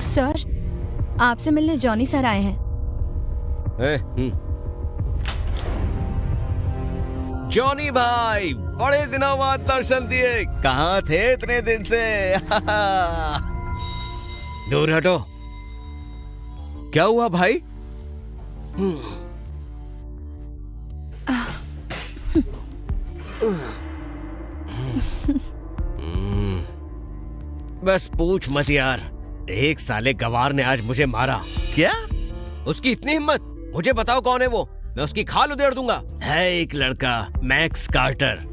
Sir, आपसे मिलने Johnny sir आए हैं। जॉनी भाई, बड़े दिनों बाद दर्शन दिए। कहाँ थे इतने दिन से? दूर हटो। क्या हुआ भाई? बस पूछ मत यार, एक साले गवार ने आज मुझे मारा। क्या? उसकी इतनी हिम्मत? मुझे बताओ कौन है वो, मैं उसकी खाल उधेड़ दूंगा। है एक लड़का, मैक्स कार्टर।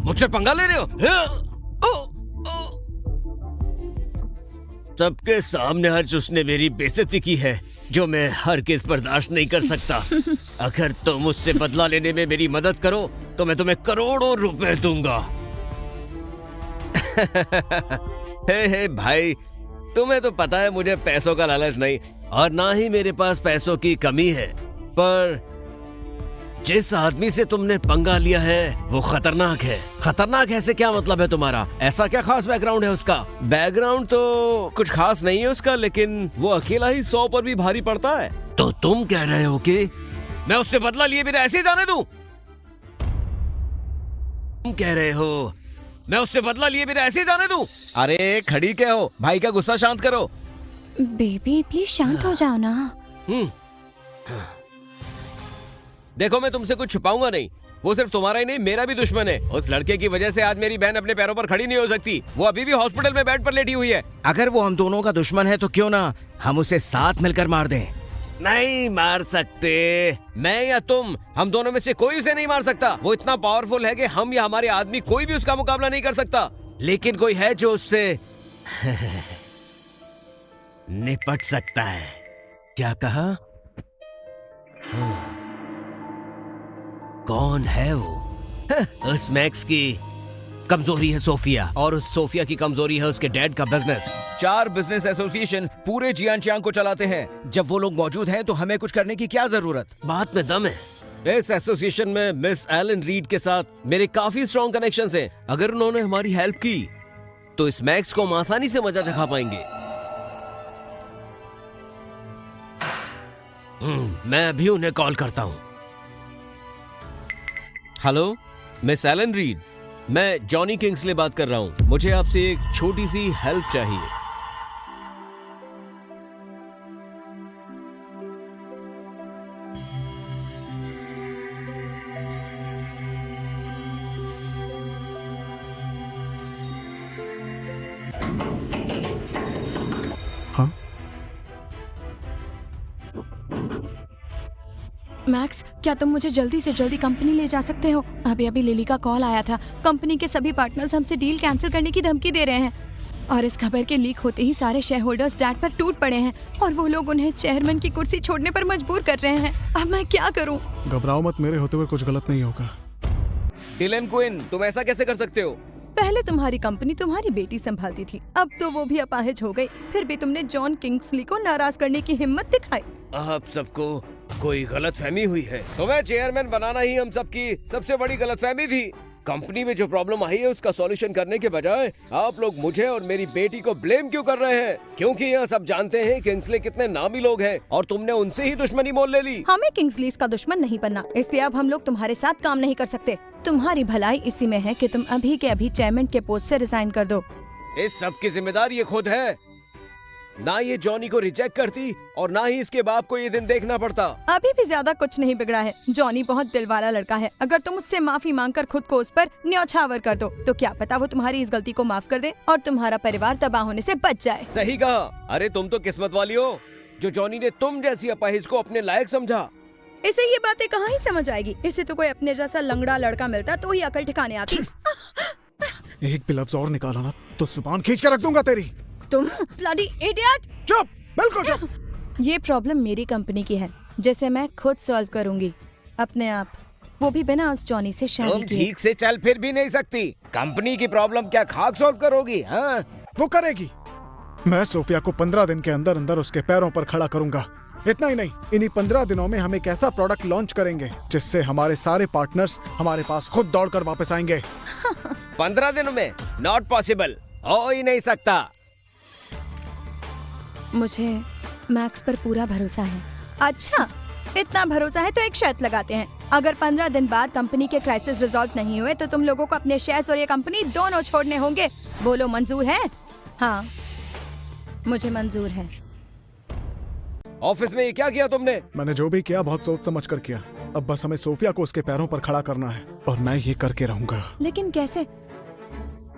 मुझसे पंगा ले रहे हो? सबके सामने आज उसने मेरी बेइज्जती की है, जो मैं हर किस बर्दाश्त नहीं कर सकता। अगर तुम मुझसे बदला लेने में मेरी मदद करो तो मैं तुम्हें करोड़ों रुपए दूंगा। हे भाई, तुम्हें तो पता है मुझे पैसों का लालच नहीं, और ना ही मेरे पास पैसों की कमी है, पर जिस आदमी से तुमने पंगा लिया है वो खतरनाक है। खतरनाक है से क्या मतलब है तुम्हारा? ऐसा क्या खास बैकग्राउंड है उसका? बैकग्राउंड तो कुछ खास नहीं है उसका, लेकिन वो अकेला ही 100 पर भी भारी पड़ता है। तो तुम कह रहे हो कि मैं उससे बदला लिए बिना ऐसे ही जाने दूं? तुम कह रहे हो मैं उससे बदला लिए बिना ऐसे ही जाने दूं? अरे खड़ी क्या हो भाई, का गुस्सा शांत करो। बेबी प्लीज शांत हो जाओ ना। देखो, मैं तुमसे कुछ छुपाऊंगा नहीं। वो सिर्फ तुम्हारा ही नहीं, मेरा भी दुश्मन है। उस लड़के की वजह से आज मेरी बहन अपने पैरों पर खड़ी नहीं हो सकती। वो अभी भी हॉस्पिटल में बेड पर लेटी हुई है। अगर वो हम दोनों का दुश्मन है तो क्यों ना हम उसे साथ मिलकर मार दें? नहीं मार सकते। मैं या तुम, हम दोनों में से कोई उसे नहीं मार सकता। वो इतना पावरफुल है कि हम या हमारे आदमी कोई भी उसका मुकाबला नहीं कर सकता। लेकिन कोई है जो उससे निपट सकता है। क्या कहा? कौन है वो? उस मैक्स की कमजोरी है सोफिया, और उस सोफिया की कमजोरी है उसके डैड का बिजनेस। 4 बिजनेस एसोसिएशन पूरे जियांग को चलाते हैं। जब वो लोग मौजूद हैं तो हमें कुछ करने की क्या जरूरत? बात में दम है। इस एसोसिएशन में मिस एलन रीड के साथ मेरे काफी स्ट्रॉन्ग कनेक्शंस हैं। अगर उन्होंने हमारी हेल्प की तो इस मैक्स को हम आसानी से मजा चखा पाएंगे। मैं अभी उन्हें कॉल करता हूँ। हेलो मिस एलन रीड, मैं जॉनी किंग्सले बात कर रहा हूँ। मुझे आपसे एक छोटी सी हेल्प चाहिए। हाँ? मैक्स, क्या तुम मुझे जल्दी से जल्दी कंपनी ले जा सकते हो? अभी अभी लिली का कॉल आया था। कंपनी के सभी पार्टनर्स हमसे डील कैंसिल करने की धमकी दे रहे हैं, और इस खबर के लीक होते ही सारे शेयर होल्डर्स डैड पर टूट पड़े हैं, और वो लोग उन्हें चेयरमैन की कुर्सी छोड़ने पर मजबूर कर रहे हैं। अब मैं क्या करूं? घबराओ मत, मेरे होते हुए कुछ गलत नहीं होगा। डिलन क्विन, तुम ऐसा कैसे कर सकते हो? पहले तुम्हारी कंपनी तुम्हारी बेटी संभालती थी, अब तो वो भी अपाहिज हो गई। फिर भी तुमने जॉन किंग्सली को नाराज करने की हिम्मत दिखाई। आप सबको कोई गलतफहमी हुई है। तुम्हें चेयरमैन बनाना ही हम सबकी सबसे बड़ी गलतफहमी थी। कंपनी में जो प्रॉब्लम आई है उसका सॉल्यूशन करने के बजाय आप लोग मुझे और मेरी बेटी को ब्लेम क्यों कर रहे हैं? क्योंकि यहाँ सब जानते हैं किंग्सले कितने नामी लोग हैं, और तुमने उनसे ही दुश्मनी मोल ले ली। हमें किंग्सलीज का दुश्मन नहीं बनना, इसलिए अब हम लोग तुम्हारे साथ काम नहीं कर सकते। तुम्हारी भलाई इसी में है कि तुम अभी के अभी चेयरमैन के पोस्ट से रिजाइन कर दो। इस सब की जिम्मेदारी ये खुद है। ना ये जॉनी को रिजेक्ट करती और ना ही इसके बाप को ये दिन देखना पड़ता। अभी भी ज्यादा कुछ नहीं बिगड़ा है। जॉनी बहुत दिल वाला लड़का है। अगर तुम उससे माफी मांगकर खुद को उस पर न्यौछावर कर दो तो क्या पता वो तुम्हारी इस गलती को माफ कर दे और तुम्हारा परिवार तबाह होने से बच जाए। सही कहा। अरे तुम तो किस्मत वाली हो जो जॉनी ने तुम जैसी अपाहिज को अपने लायक समझा। इसे ये बातें कहाँ ही समझ आएगी। इसे तो कोई अपने जैसा लंगड़ा लड़का मिलता तो ही अकल ठिकाने आती। एक भी लफ्ज और निकाला ना तो जुबान खींच कर रख दूंगा तेरी। तुम ब्लडी इडियट! चुप, बिल्कुल चुप। ये प्रॉब्लम मेरी कंपनी की है, जिसे मैं खुद सॉल्व करूंगी अपने आप, वो भी बिना उस जॉनी से शादी तुम किए। ठीक से चल फिर भी नहीं सकती। कंपनी की प्रॉब्लम क्या खाक सॉल्व करोगी? हाँ, वो करेगी। मैं सोफिया को 15 दिन के अंदर अंदर उसके पैरों पर खड़ा करूंगा। इतना ही नहीं, इन्हीं 15 दिनों में हम एक ऐसा प्रोडक्ट लॉन्च करेंगे जिससे हमारे सारे पार्टनर्स हमारे पास खुद दौड़कर वापस आएंगे। 15 दिनों में? नॉट पॉसिबल, हो ही नहीं सकता। मुझे मैक्स पर पूरा भरोसा है। अच्छा, इतना भरोसा है तो एक शर्त लगाते हैं। अगर 15 दिन बाद कंपनी के क्राइसिस रिजॉल्व नहीं हुए तो तुम लोगों को अपने शेयर्स और ये कंपनी दोनों छोड़ने होंगे। बोलो मंजूर है? हाँ, मुझे मंजूर है। ऑफिस में ये क्या किया तुमने? मैंने जो भी किया बहुत सोच समझ कर किया। अब बस हमें सोफिया को उसके पैरों पर खड़ा करना है और मैं ये करके रहूंगा। लेकिन कैसे?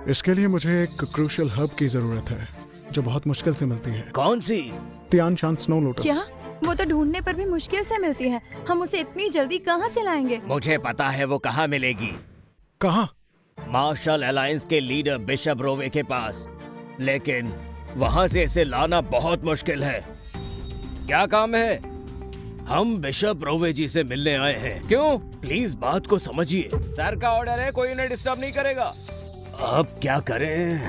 इसके लिए मुझे एक क्रूशियल हर्ब की जरूरत है जो बहुत मुश्किल से मिलती है। कौन सी? Tian Shan snow lotus. क्या? वो तो ढूंढने पर भी मुश्किल से मिलती है। हम उसे इतनी जल्दी कहाँ से लाएंगे? मुझे पता है वो कहाँ मिलेगी। कहाँ? मार्शल अलायंस के लीडर बिशप रोवे के पास, लेकिन वहाँ से इसे लाना बहुत मुश्किल है। क्या काम है? हम बिशप रोवे जी से मिलने आए हैं। क्यों? प्लीज बात को समझिए। सर का ऑर्डर है, कोई इन्हें डिस्टर्ब नहीं करेगा। अब क्या करें?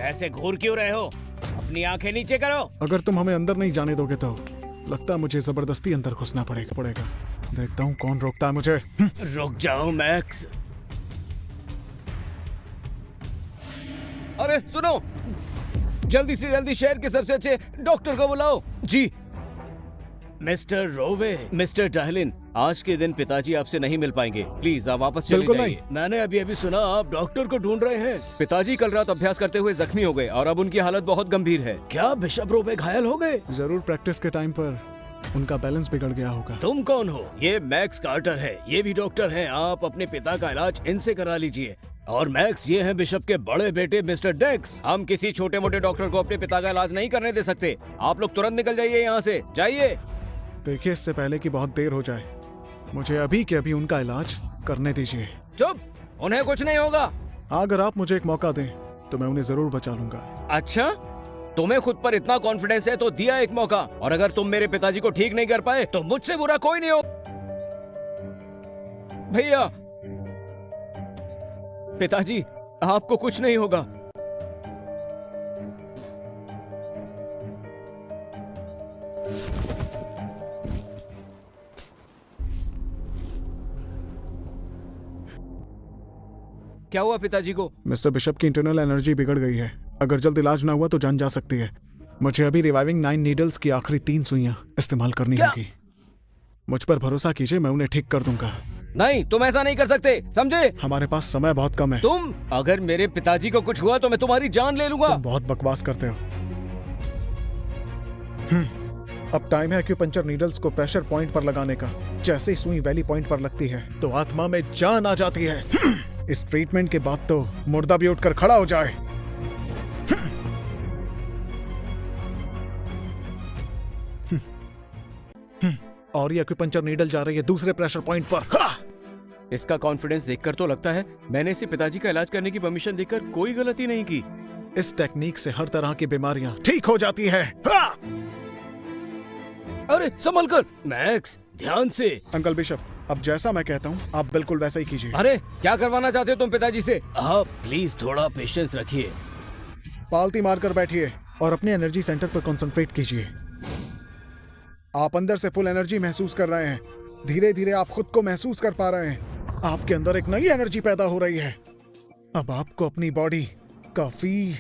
ऐसे घूर क्यों रहे हो? अपनी आंखें नीचे करो। अगर तुम हमें अंदर नहीं जाने दोगे तो लगता है मुझे जबरदस्ती अंदर घुसना पड़ेगा। देखता हूँ कौन रोकता है मुझे। रुक जाओ मैक्स। अरे सुनो, जल्दी से जल्दी शहर के सबसे अच्छे डॉक्टर को बुलाओ। जी। मिस्टर रोवे, मिस्टर डाहलिन, आज के दिन पिताजी आपसे नहीं मिल पाएंगे। प्लीज आप वापस चले बिल्कुल जाइए। मैंने अभी सुना आप डॉक्टर को ढूंढ रहे हैं। पिताजी कल रात अभ्यास करते हुए जख्मी हो गए और अब उनकी हालत बहुत गंभीर है। क्या बिशप रोवे घायल हो गए? जरूर प्रैक्टिस के टाइम पर उनका बैलेंस बिगड़ गया होगा। तुम कौन हो? ये मैक्स कार्टर है, ये भी डॉक्टर हैं। आप अपने पिता का इलाज इनसे करा लीजिए। और मैक्स, ये हैं बिशप के बड़े बेटे मिस्टर डेक्स। हम किसी छोटे मोटे डॉक्टर को अपने पिता का इलाज नहीं करने दे सकते। आप लोग तुरंत निकल जाइए यहाँ से, जाइए। देखिए, इससे पहले कि बहुत देर हो जाए, मुझे अभी के अभी उनका इलाज करने दीजिए। चुप, उन्हें कुछ नहीं होगा। अगर आप मुझे एक मौका दें तो मैं उन्हें जरूर बचा लूंगा। अच्छा, तुम्हें खुद पर इतना कॉन्फिडेंस है तो दिया एक मौका, और अगर तुम मेरे पिताजी को ठीक नहीं कर पाए तो मुझसे बुरा कोई नहीं हो। भैया, पिताजी, आपको कुछ नहीं होगा। क्या हुआ पिताजी को? मिस्टर बिशप की इंटरनल एनर्जी बिगड़ गई है। अगर जल्द इलाज ना हुआ तो जान जा सकती है। मुझे अभी रिवाइविंग 9 नीडल्स की आखिरी 3 सुइयां इस्तेमाल करनी होगी। मुझ पर भरोसा कीजिए, मैं उन्हें ठीक कर दूंगा। नहीं, तुम ऐसा नहीं कर सकते, समझे? हमारे पास समय बहुत कम है। तुम, अगर मेरे पिताजी को कुछ हुआ तो मैं तुम्हारी जान ले लूंगा। तुम बहुत बकवास करते हो। अब टाइम है एक्यूपंक्चर नीडल्स को प्रेशर पॉइंट पर लगाने का। जैसे ही सुई वैली पॉइंट पर लगती है तो आत्मा में जान आ जाती है। इस ट्रीटमेंट के बाद तो मुर्दा भी उठकर खड़ा हो जाए। और ये एक्यूपंक्चर नीडल जा रही है दूसरे प्रेशर पॉइंट पर। इसका कॉन्फिडेंस देखकर तो लगता है मैंने इसे पिताजी का इलाज करने की परमिशन देकर कोई गलती नहीं की। इस टेक्निक से हर तरह की बीमारियां ठीक हो जाती हैं। अरे संभल कर मैक्स, ध्यान से। अंकल बिशप, अब जैसा मैं कहता हूँ आप बिल्कुल वैसा ही कीजिए। अरे क्या करवाना चाहते हो तुम पिताजी से? आप प्लीज थोड़ा पेशेंस रखिए। पालती मारकर बैठिए और अपने एनर्जी सेंटर पर कंसंट्रेट कीजिए। आप अंदर से फुल एनर्जी महसूस कर रहे हैं। धीरे धीरे आप खुद को महसूस कर पा रहे हैं। आपके अंदर एक नई एनर्जी पैदा हो रही है। अब आपको अपनी बॉडी काफी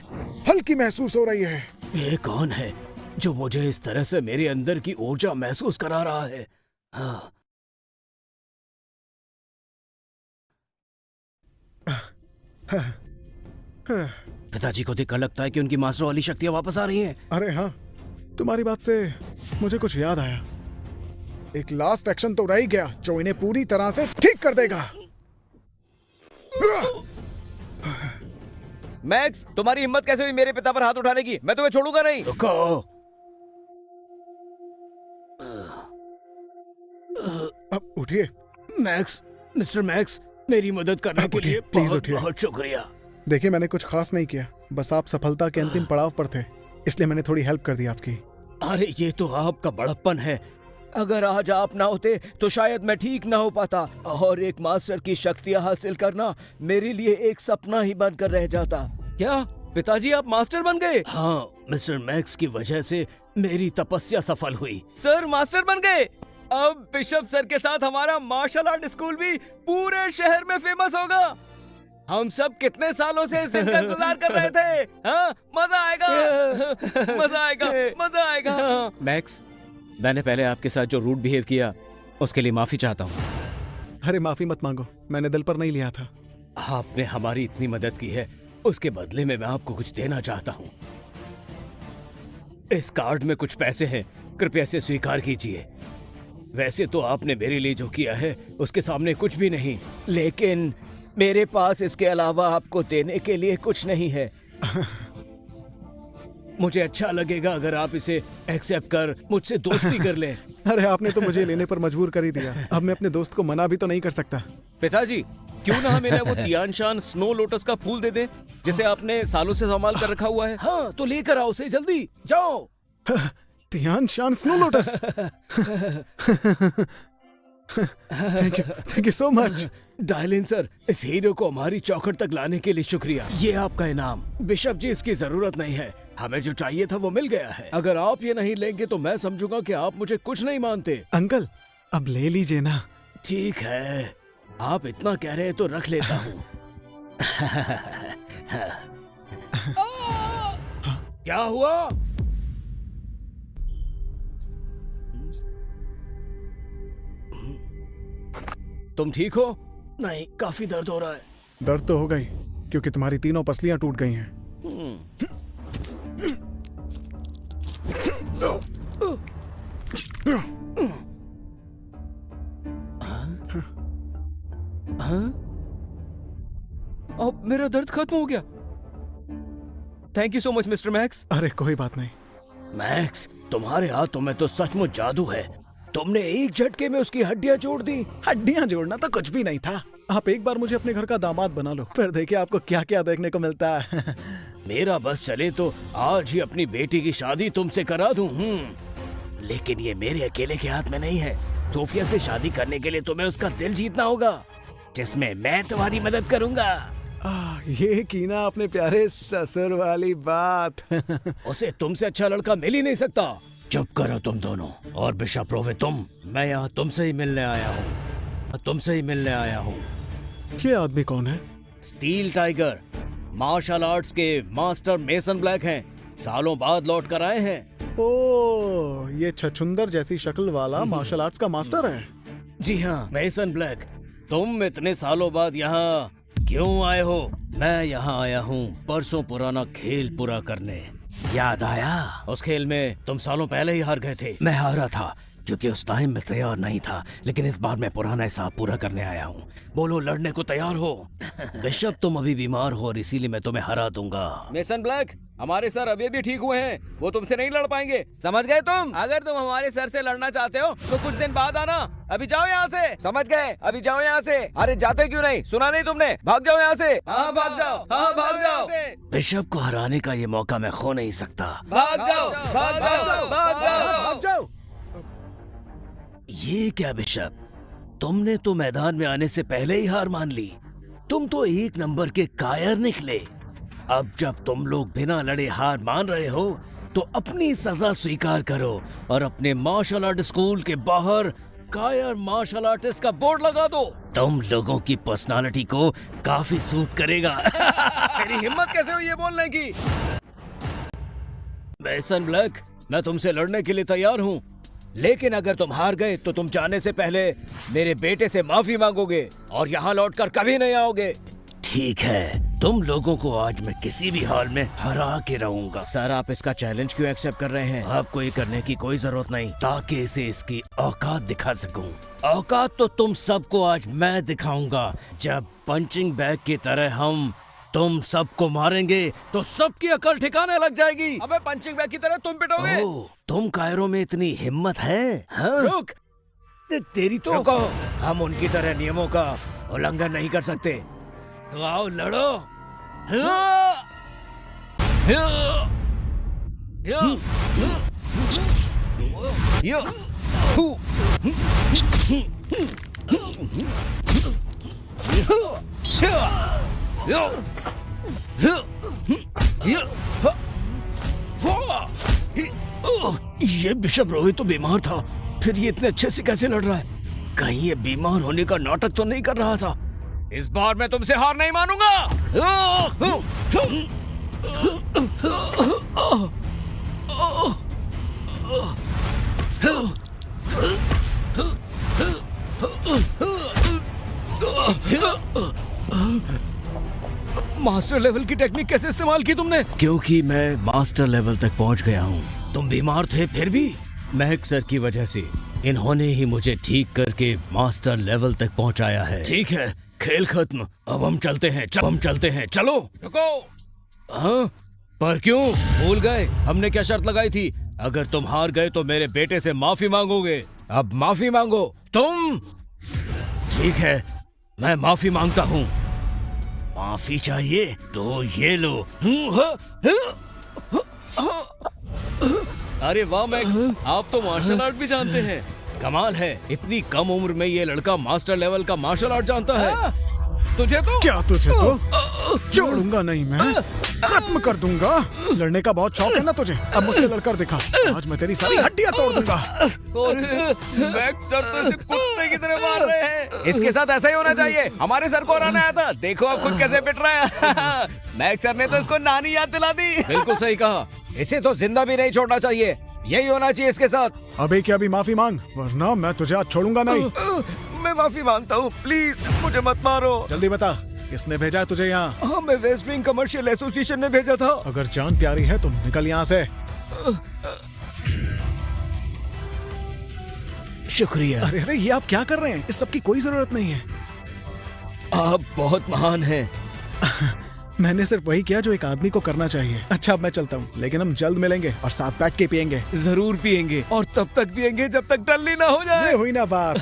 हल्की महसूस हो रही है। ये कौन है जो मुझे इस तरह से मेरे अंदर की ऊर्जा महसूस करा रहा है? हाँ। पिताजी को देखकर लगता है कि उनकी मास्टर वाली शक्तियां वापस आ रही हैं। अरे हाँ, तुम्हारी बात से मुझे कुछ याद आया। एक लास्ट एक्शन तो रह ही गया जो इन्हें पूरी तरह से ठीक कर देगा। मैक्स, तुम्हारी हिम्मत कैसे हुई मेरे पिता पर हाथ उठाने की? मैं तुम्हें छोड़ूंगा नहीं। रुको। अब उठिए। मैक्स, मिस्टर मैक्स, मेरी मदद करने के लिए प्लीज बहुत उठिए। बहुत शुक्रिया। देखिए, मैंने कुछ खास नहीं किया, बस आप सफलता के अंतिम पड़ाव पर थे, इसलिए मैंने थोड़ी हेल्प कर दी आपकी। अरे ये तो आपका बड़प्पन है। अगर आज आप ना होते तो शायद मैं ठीक ना हो पाता, और एक मास्टर की शक्तियां हासिल करना मेरे लिए एक सपना ही बनकर रह जाता। क्या पिताजी आप मास्टर बन गए? हाँ, मिस्टर मैक्स की वजह से मेरी तपस्या सफल हुई। सर मास्टर बन गए। अब बिशप सर के साथ हमारा मार्शल आर्ट स्कूल भी पूरे शहर में फेमस होगा। हम सब कितने सालों से इस दिन का इंतजार कर रहे थे। हाँ, मजा आएगा, मजा आएगा, मजा आएगा। मैक्स, मैंने पहले आपके साथ जो रूड बिहेव किया उसके लिए माफी चाहता हूँ। अरे माफी मत मांगो, मैंने दिल पर नहीं लिया था। आपने हमारी इतनी मदद की है, उसके बदले में मैं आपको कुछ देना चाहता हूँ। इस कार्ड में कुछ पैसे हैं, कृपया इसे स्वीकार कीजिए। वैसे तो आपने मेरे लिए जो किया है उसके सामने कुछ भी नहीं, लेकिन मेरे पास इसके अलावा आपको देने के लिए कुछ नहीं है। मुझे अच्छा लगेगा अगर आप इसे एक्सेप्ट कर मुझसे दोस्ती कर लें। अरे आपने तो मुझे लेने पर मजबूर कर ही दिया, अब मैं अपने दोस्त को मना भी तो नहीं कर सकता। पिताजी, क्यों ना हम इन्हें वो तियानशान स्नो लोटस का फूल दे दें जिसे आपने सालों से संभाल कर रखा हुआ है। हाँ, तो लेकर आओ उसे जल्दी, जाओ। Tianshan snow lotus. Thank you so much. डायलिन सर, इस हीरो को हमारी चौखट तक लाने के लिए शुक्रिया। ये आपका इनाम। बिशप जी, इसकी जरूरत नहीं है, हमें जो चाहिए था वो मिल गया है। अगर आप ये नहीं लेंगे तो मैं समझूंगा कि आप मुझे कुछ नहीं मानते। अंकल, अब ले लीजिए ना। ठीक है, आप इतना कह रहे हैं तो रख लेता हूँ। क्या हुआ? तुम ठीक हो? नहीं, काफी दर्द हो रहा है। दर्द तो होगा ही, क्योंकि तुम्हारी तीनों पसलियां टूट गई हैं। अब मेरा दर्द खत्म हो गया। Thank you so much mister max. अरे कोई बात नहीं। मैक्स, तुम्हारे हाथों में तो सचमुच जादू है। तुमने एक झटके में उसकी हड्डियां जोड़ दी। हड्डियां जोड़ना तो कुछ भी नहीं था। आप एक बार मुझे अपने घर का दामाद बना लो, फिर देखिए आपको क्या क्या देखने को मिलता है। मेरा बस चले तो आज ही अपनी बेटी की शादी तुमसे करा दूं। लेकिन ये मेरे अकेले के हाथ में नहीं है। सोफिया से शादी करने के लिए तुम्हें उसका दिल जीतना होगा, जिसमें मैं तुम्हारी मदद करूंगा। ये की ना अपने प्यारे ससुर वाली बात। उसे तुमसे अच्छा लड़का मिल ही नहीं सकता। चुप करो तुम दोनों। और बिशप रोवे, तुम, मैं यहाँ तुमसे ही मिलने आया हूँ, तुमसे ही मिलने आया हूँ। ये आदमी कौन है? स्टील टाइगर, मार्शल आर्ट्स के मास्टर मेसन ब्लैक हैं। सालों बाद लौट कर आए हैं। ओ, ये छछुंदर जैसी शक्ल वाला मार्शल आर्ट्स का मास्टर है। जी हाँ, मेसन ब्लैक। तुम इतने सालों बाद यहाँ क्यों आए हो? मैं यहाँ आया हूँ परसों पुराना खेल पूरा करने। याद आया? उस खेल में तुम सालों पहले ही हार गए थे। मैं हारा था क्योंकि उस टाइम में तैयार नहीं था, लेकिन इस बार मैं पुराना हिसाब पूरा करने आया हूँ। बोलो, लड़ने को तैयार हो? बिशप, तुम अभी बीमार हो और इसीलिए मैं तुम्हें हरा दूंगा। मेसन ब्लैक, हमारे सर अभी भी ठीक हुए हैं, वो तुमसे नहीं लड़ पाएंगे, समझ गए तुम? अगर तुम हमारे सर से लड़ना चाहते हो तो कुछ दिन बाद आना। अभी जाओ यहाँ से, समझ गए? अभी जाओ यहाँ से। अरे जाते क्यों नहीं? सुना नहीं तुमने? भाग जाओ यहाँ से। हाँ भाग जाओ, हाँ भाग जाओ। बिशप को हराने का ये मौका मैं खो नहीं सकता। भाग जाओ, भाग जाओ, भाग जाओ, भाग जाओ। ये क्या बिशप, तुमने तो मैदान में आने से पहले ही हार मान ली। तुम तो एक नंबर के कायर निकले। अब जब तुम लोग बिना लड़े हार मान रहे हो तो अपनी सजा स्वीकार करो और अपने मार्शल आर्ट स्कूल के बाहर कायर मार्शल आर्टिस्ट का बोर्ड लगा दो। तुम लोगों की पर्सनालिटी को काफी सूट करेगा। तेरी हिम्मत कैसे हुई ये बोलने की? मेसन ब्लैक, मैं तुमसे लड़ने के लिए तैयार हूँ, लेकिन अगर तुम हार गए तो तुम जाने से पहले मेरे बेटे से माफी मांगोगे और यहाँ लौटकर कभी नहीं आओगे। ठीक है, तुम लोगों को आज मैं किसी भी हाल में हरा के रहूंगा। सर, आप इसका चैलेंज क्यों एक्सेप्ट कर रहे हैं? आपको ये करने की कोई जरूरत नहीं, ताकि इसे इसकी औकात दिखा सकूं। औकात तो तुम सबको आज मैं दिखाऊंगा। जब पंचिंग बैग की तरह हम तुम सबको मारेंगे तो सबकी अकल ठिकाने लग जाएगी। अबे पंचिंग बैग की तरह तुम पिटोगे? तुम कायरों में इतनी हिम्मत है? हाँ? रुक, तेरी तो रुको। हम उनकी तरह नियमों का उल्लंघन नहीं कर सकते, तो आओ लड़ो। ये बिशप रोहित तो बीमार था, फिर ये इतने अच्छे से कैसे लड़ रहा है? कहीं ये बीमार होने का नाटक तो नहीं कर रहा था? इस बार मैं तुमसे हार नहीं मानूंगा। मास्टर लेवल की टेक्निक कैसे इस्तेमाल की तुमने? क्योंकि मैं मास्टर लेवल तक पहुंच गया हूँ। तुम बीमार थे फिर भी महक सर की वजह से इन्होंने ही मुझे ठीक करके मास्टर लेवल तक पहुंचाया है। ठीक है, खेल खत्म, अब हम चलते हैं, चलो। रुको। हाँ, पर क्यों? भूल गए हमने क्या शर्त लगाई थी? अगर तुम हार गए तो मेरे बेटे से माफी मांगोगे। अब माफी मांगो तुम। ठीक है, मैं माफी मांगता हूँ। माफी चाहिए तो ये लो। अरे वाह मैक्स, आप तो मार्शल आर्ट भी जानते हैं। कमाल है, इतनी कम उम्र में ये लड़का मास्टर लेवल का मार्शल आर्ट जानता है। तुझे तो छोड़ूंगा नहीं, मैं खत्म कर दूंगा। लड़ने का बहुत शौक है ना तुझे, अब मुझसे लड़कर दिखा। आज मैं तेरी सारी हड्डियां तोड़ दूंगा। मैक्स सर तो इसे कुत्ते की तरह मार रहे हैं। इसके साथ ऐसा ही होना चाहिए। हमारे सर को हराना आया था, देखो अब खुद कैसे पिट रहा है। मैक्स सर ने तो इसको नानी याद दिला दी। बिल्कुल सही कहा, इसे तो जिंदा भी नहीं छोड़ना चाहिए। यही होना चाहिए इसके साथ। अभी क्या अभी माफी मांग, वरना मैं तुझे आज छोड़ूंगा नहीं। मैं माफी मांगता हूँ, प्लीज मुझे मत मारो। जल्दी बता, किसने भेजा है तुझे यहाँ? हमें वेस्ट विंग कमर्शियल एसोसिएशन ने भेजा था। अगर जान प्यारी है तो निकल यहाँ से। शुक्रिया। अरे अरे, ये आप क्या कर रहे हैं? इस सब की कोई जरूरत नहीं है। आप बहुत महान हैं। मैंने सिर्फ वही किया जो एक आदमी को करना चाहिए। अच्छा, अब मैं चलता हूँ, लेकिन हम जल्द मिलेंगे और साथ बैठ के पियेंगे। जरूर पियेंगे, और तब तक पियेंगे जब तक टल्ली ना हो जाए। ये हुई ना बात।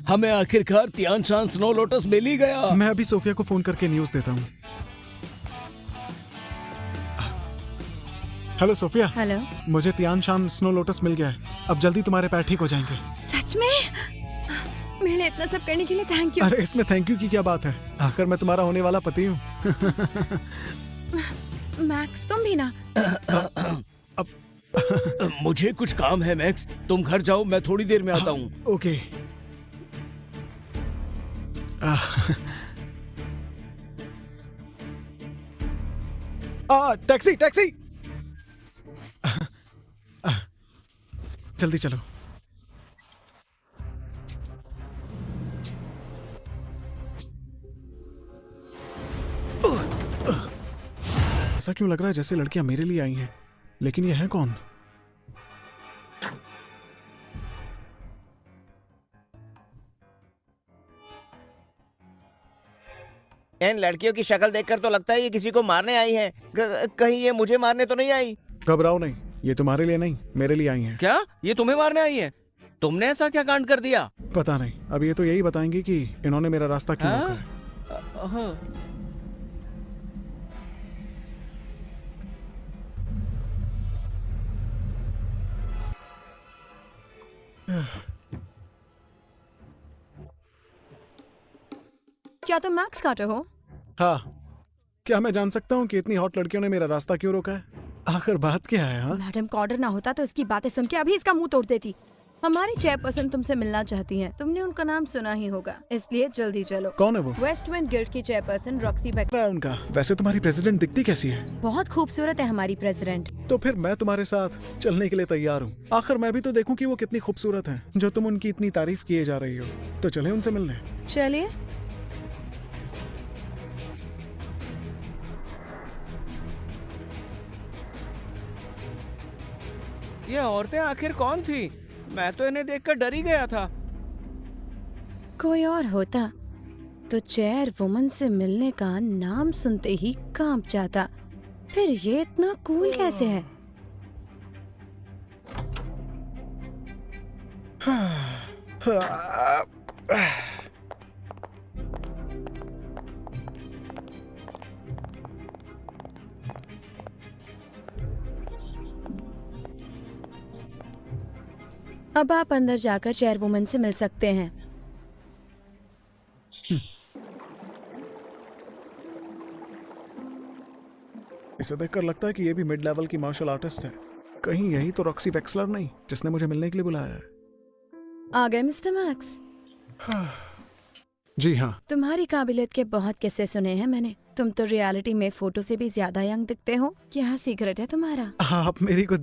हमें आखिरकार तियान शान स्नो लोटस मिल ही गया। मैं अभी सोफिया को फोन करके न्यूज देता हूँ। Hello Sophia. हेलो। मुझे तियान शान स्नो लोटस मिल गया है। अब जल्दी तुम्हारे पैर ठीक हो जाएंगे। सच में? मेरे लिए इतना सब करने के लिए थैंक यू। अरे इसमें थैंक यू की क्या बात है, आखिर मैं तुम्हारा होने वाला पति हूँ। मैक्स तुम भी ना। मुझे कुछ काम है मैक्स, तुम घर जाओ, मैं थोड़ी देर में आता हूँ। ओके। Taxi taxi. जल्दी चलो। ऐसा क्यों लग रहा है जैसे लड़कियां मेरे लिए आई हैं, लेकिन ये है कौन? इन लड़कियों की शक्ल देखकर तो लगता है ये किसी को मारने आई हैं। कहीं ये मुझे मारने तो नहीं आई? घबराओ नहीं, ये तुम्हारे लिए नहीं मेरे लिए आई हैं। क्या ये तुम्हें मारने आई है? तुमने ऐसा क्या कांड कर दिया? पता नहीं, अब ये तो यही बताएंगी कि इन्होंने मेरा रास्ता क्यों रोका है। क्या तुम मैक्स काटो हो? हाँ, क्या मैं जान सकता हूँ कि इतनी हॉट लड़कियों ने मेरा रास्ता क्यों रोका है? आखिर बात क्या है? हाँ, मैडम का ऑर्डर ना होता तो इसकी बातें सुन के अभी इसका मुंह तोड़ देती। हमारी चेयरपर्सन तुमसे मिलना चाहती हैं। तुमने उनका नाम सुना ही होगा, इसलिए जल्दी चलो। कौन है वो? वेस्ट विंड गिल्ड की चेयरपर्सन रॉक्सी बेक। है उनका। वैसे तुम्हारी प्रेसिडेंट दिखती कैसी है? बहुत खूबसूरत है हमारी प्रेसिडेंट। तो फिर मैं तुम्हारे साथ चलने के लिए तैयार हूँ। आखिर मैं भी तो देखूं कि वो कितनी खूबसूरत है, जो तुम उनकी इतनी तारीफ किए जा रही हो। तो चले उनसे मिलने। चलिए। ये औरतें आखिर कौन थी? मैं तो इन्हें देखकर डर ही गया था। कोई और होता तो चेयर वुमन से मिलने का नाम सुनते ही कांप जाता। फिर ये इतना कूल कैसे है? अब आप अंदर जाकर चेयरवुमन से मिल सकते हैं। इसे देखकर लगता है कि ये भी मिड लेवल की मार्शल आर्टिस्ट है। कहीं यही तो रॉक्सी वेक्सलर नहीं जिसने मुझे मिलने के लिए बुलाया है? आ गए मिस्टर मैक्स। जी हाँ। तुम्हारी काबिलियत के बहुत किस्से सुने हैं मैंने। तुम तो रियलिटी में फोटो से भी ज्यादा यंग दिखते हो। क्या सीक्रेट है तुम्हारा? आप मेरी को